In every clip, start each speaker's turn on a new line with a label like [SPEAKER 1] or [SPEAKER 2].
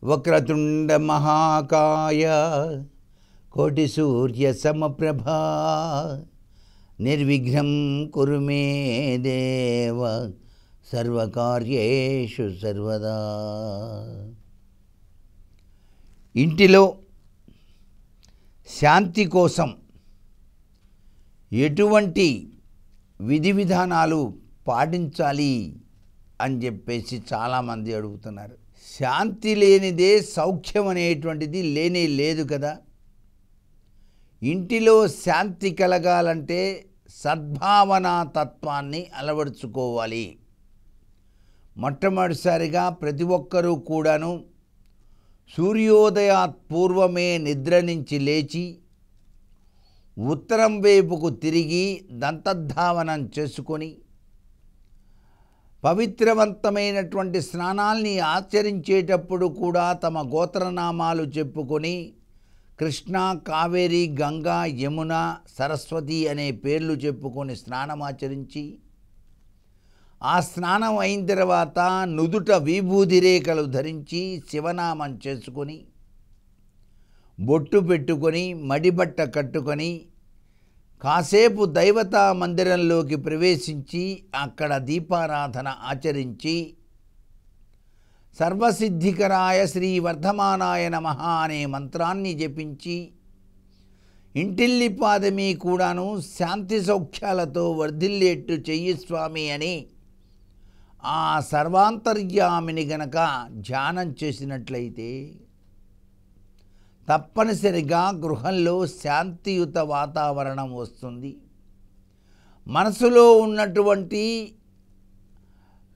[SPEAKER 1] వక్రతుండ మహాకాయ కోటి సూర్య సమప్రభా నిర్విఘ్నం కురు మే దేవ సర్వకార్యేషు సర్వదా. ఇంటిలో శాంతి కోసం ఎటువంటి విధి విధానాలు పాటించాలి అని చెప్పేసి చాలామంది అడుగుతున్నారు. శాంతి లేనిదే సౌఖ్యం అనేటువంటిది లేనే లేదు కదా. ఇంటిలో శాంతి కలగాలంటే సద్భావనా తత్వాన్ని అలవరుచుకోవాలి. మొట్టమొదటిసారిగా ప్రతి ఒక్కరూ కూడాను సూర్యోదయాత్ పూర్వమే నిద్ర నుంచి లేచి ఉత్తరం వైపుకు తిరిగి దంతధావనం చేసుకొని పవిత్రవంతమైనటువంటి స్నానాల్ని ఆచరించేటప్పుడు కూడా తమ గోత్రనామాలు చెప్పుకొని కృష్ణ, కావేరి, గంగా, యమున, సరస్వతి అనే పేర్లు చెప్పుకొని స్నానం ఆచరించి ఆ స్నానం అయిన తర్వాత నుదుట విభూది రేఖలు ధరించి శివనామం చేసుకొని బొట్టు పెట్టుకొని మడిబట్ట కట్టుకొని కాసేపు దైవతా మందిరంలోకి ప్రవేశించి అక్కడ దీపారాధన ఆచరించి సర్వసిద్ధికరాయ శ్రీ వర్ధమానాయ నమః అనే మంత్రాన్ని జపించి ఇంటిల్లిపాదమి కూడాను శాంతి సౌఖ్యాలతో వర్ధిల్లేట్టు చెయ్యి స్వామి అని ఆ సర్వాంతర్యామిని గనక ధ్యానం చేసినట్లయితే తప్పనిసరిగా గృహంలో శాంతియుత వాతావరణం వస్తుంది. మనసులో ఉన్నటువంటి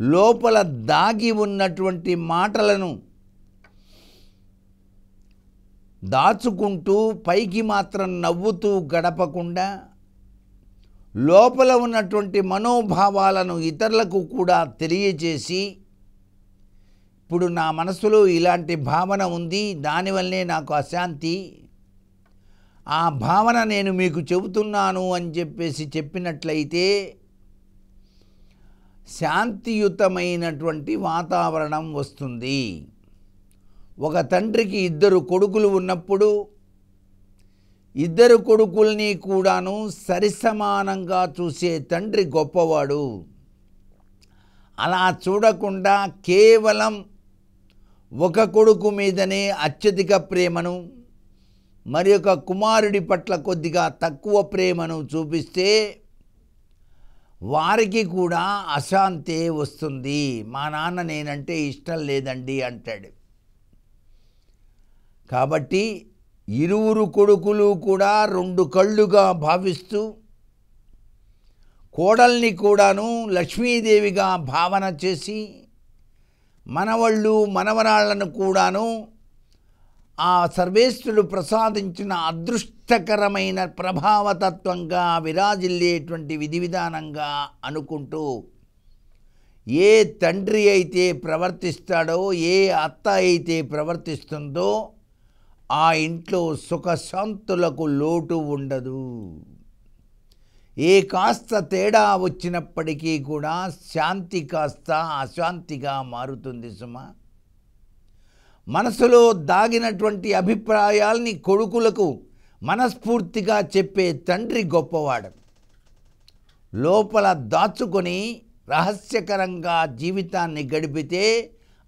[SPEAKER 1] లోపల దాగి ఉన్నటువంటి మాటలను దాచుకుంటూ పైకి మాత్రం నవ్వుతూ గడపకుండా లోపల ఉన్నటువంటి మనోభావాలను ఇతరులకు కూడా తెలియజేసి ఇప్పుడు నా మనసులో ఇలాంటి భావన ఉంది, దానివల్లనే నాకు అశాంతి, ఆ భావన నేను మీకు చెబుతున్నాను అని చెప్పేసి చెప్పినట్లయితే శాంతియుతమైనటువంటి వాతావరణం వస్తుంది. ఒక తండ్రికి ఇద్దరు కొడుకులు ఉన్నప్పుడు ఇద్దరు కొడుకుల్ని కూడాను సరిసమానంగా చూసే తండ్రి గొప్పవాడు. అలా చూడకుండా కేవలం ఒక కొడుకు మీదనే అత్యధిక ప్రేమను మరి ఒక కుమారుడి పట్ల కొద్దిగా తక్కువ ప్రేమను చూపిస్తే వారికి కూడా అశాంతే వస్తుంది. మా నాన్న నేనంటే ఇష్టం లేదండి అంటాడు. కాబట్టి ఇరువురు కొడుకులు కూడా రెండు కళ్ళుగా భావిస్తూ కోడల్ని కూడాను లక్ష్మీదేవిగా భావన చేసి మనవళ్ళు మనవరాళ్లను కూడాను ఆ సర్వేశ్వరుడు ప్రసాదించిన అదృష్టకరమైన ప్రభావతత్వంగా విరాజిల్లేటువంటి విధి విధానంగా అనుకుంటూ ఏ తండ్రి అయితే ప్రవర్తిస్తాడో, ఏ అత్త అయితే ప్రవర్తిస్తుందో ఆ ఇంట్లో సుఖశాంతులకు లోటు ఉండదు. ఏ కాస్త తేడా వచ్చినప్పటికీ కూడా శాంతి కాస్త అశాంతిగా మారుతుంది సుమా. మనసులో దాగినటువంటి అభిప్రాయాల్ని కొడుకులకు మనస్ఫూర్తిగా చెప్పే తండ్రి గొప్పవాడు. లోపల దాచుకొని రహస్యకరంగా జీవితాన్ని గడిపితే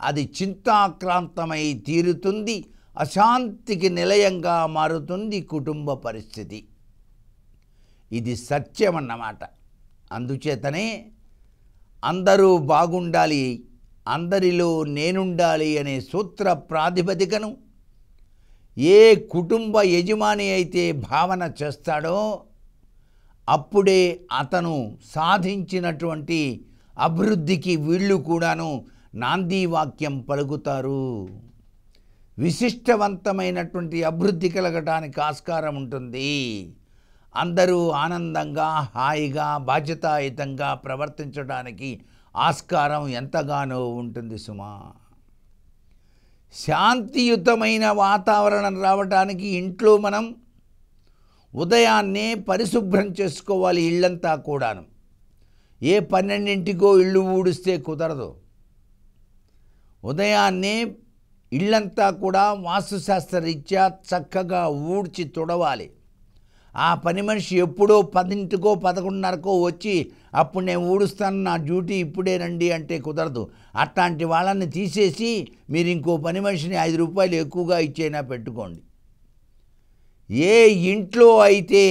[SPEAKER 1] అది చింతాక్రాంతమై తీరుతుంది, అశాంతికి నిలయంగా మారుతుంది కుటుంబ పరిస్థితి. ఇది సత్యం అన్నమాట. అందుచేతనే అందరూ బాగుండాలి, అందరిలో నేనుండాలి అనే సూత్ర ప్రాతిపదికను ఏ కుటుంబ యజమాని అయితే భావన చేస్తాడో అప్పుడే అతను సాధించినటువంటి అభివృద్ధికి వీళ్ళు కూడాను నాంది వాక్యం పలుకుతారు. విశిష్టవంతమైనటువంటి అభివృద్ధి కలగటానికి ఆస్కారం ఉంటుంది. అందరూ ఆనందంగా హాయిగా బాధ్యతాయుతంగా ప్రవర్తించడానికి ఆస్కారం ఎంతగానో ఉంటుంది సుమా. శాంతియుతమైన వాతావరణం రావడానికి ఇంట్లో మనం ఉదయాన్నే పరిశుభ్రం చేసుకోవాలి. ఇళ్ళంతా కూడాను ఏ 12ంటికో ఇళ్ళు ఊడిస్తే కుదరదు. ఉదయాన్నే ఇల్లంతా కూడా వాస్తుశాస్త్రరీత్యా చక్కగా ఊడ్చి తుడవాలి. ఆ పని మనిషి ఎప్పుడో 10కో 11:30కో వచ్చి అప్పుడు నేను ఊడుస్తాను, నా డ్యూటీ ఇప్పుడేనండి అంటే కుదరదు. అట్లాంటి వాళ్ళని తీసేసి మీరు ఇంకో పని మనిషిని ₹5 ఎక్కువగా ఇచ్చైనా పెట్టుకోండి. ఏ ఇంట్లో అయితే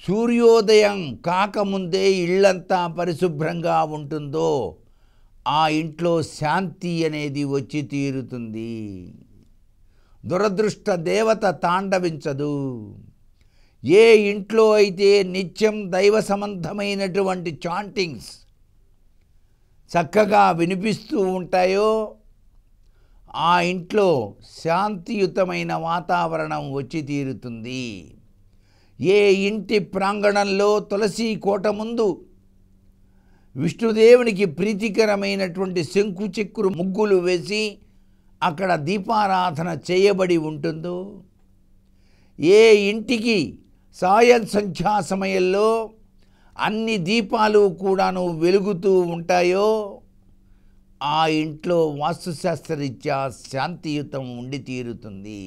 [SPEAKER 1] సూర్యోదయం కాకముందే ఇల్లంతా పరిశుభ్రంగా ఉంటుందో ఆ ఇంట్లో శాంతి అనేది వచ్చి తీరుతుంది. దురదృష్ట దేవత తాండవించదు. ఏ ఇంట్లో అయితే నిత్యం దైవ సంబంధమైనటువంటి చాంటింగ్స్ చక్కగా వినిపిస్తూ ఉంటాయో ఆ ఇంట్లో శాంతియుతమైన వాతావరణం వచ్చి తీరుతుంది. ఏ ఇంటి ప్రాంగణంలో తులసి కోట ముందు విష్ణుదేవునికి ప్రీతికరమైనటువంటి శంకు చక్రు ముగ్గులు వేసి అక్కడ దీపారాధన చేయబడి ఉంటుందో, ఏ ఇంటికి సాయం సంధ్యా సమయంలో అన్ని దీపాలు కూడాను వెలుగుతూ ఉంటాయో ఆ ఇంట్లో వాస్తుశాస్త్రరీత్యా శాంతియుతం ఉండి తీరుతుంది.